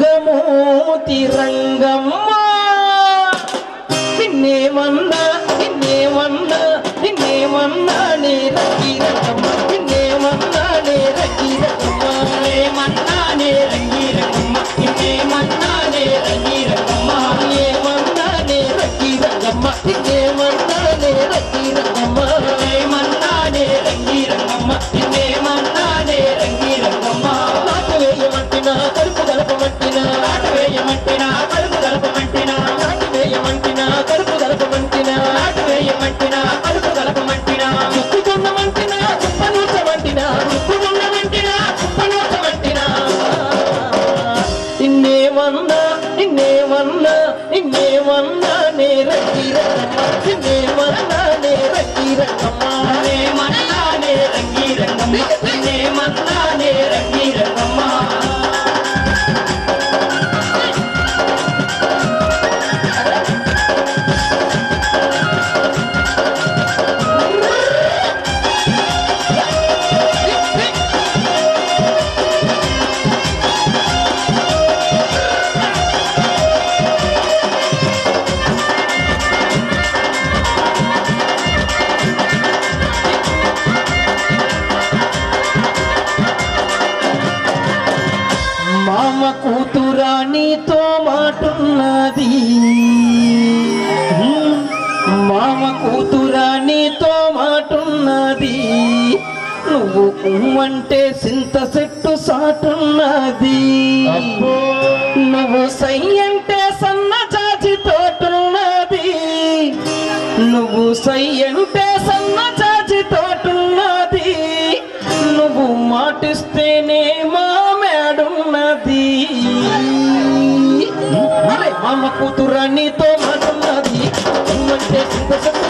రంగమూతి రంగమ్మ నిన్నేమన్నా నిన్నేమన్నా నిన్నేమన్నా నే రంగి రంగమ్మ నిన్నేమన్నా నే రంగి రంగమ్మ ఏమన్నా నే రంగి రంగమ్మ నిన్నేమన్నా నే రంగి రంగమ్మ ఏమన్నా నే రంగి రంగమ్మ నిన్నేమన్నా నే రంగి రంగమ్మ ఏమన్నా నే రంగి రంగమ్మ నిన్నేమన్నా నే రంగి రంగమ్మ నాటు వేయమంటినా కడుపు గలపమంటినా నాటు వేయమంటినా కడుపు గలపమంటినా నాటు వేయమంటినా కడుపు గలపమంటినా నాటు వేయమంటినా కడుపు గలపమంటినా ముక్కుకున్నమంటినా కుప్పనూచమంటినా ముక్కుకున్నమంటినా కుప్పనూచమంటినా నిన్నేమన్నా నిన్నేమన్నా నిన్నేమన్నా నే రంగి రంగమ్మ నిన్నేమన్నా నే రంగి రంగమ్మ నిన్నేమన్నా నే రంగి రంగమ్మ నిన్నేమన్నా నే రంగి రంగమ్మ మామ కూతురా నీతో మాటున్నది మామ కూతురా నీతో మాటున్నది నువ్వు అంటే సింత చెట్టు సాటున్నది నువ్వు సై అంటే సన్న చాచి తోటున్నది నువ్వు సై అంటే సన్న చాచి తోటున్నది నువ్వు మాటిస్తేనే మా మేడున్నది మామ కూతురా నీతో మాటున్నది నువ్వంటే సింత చెట్టు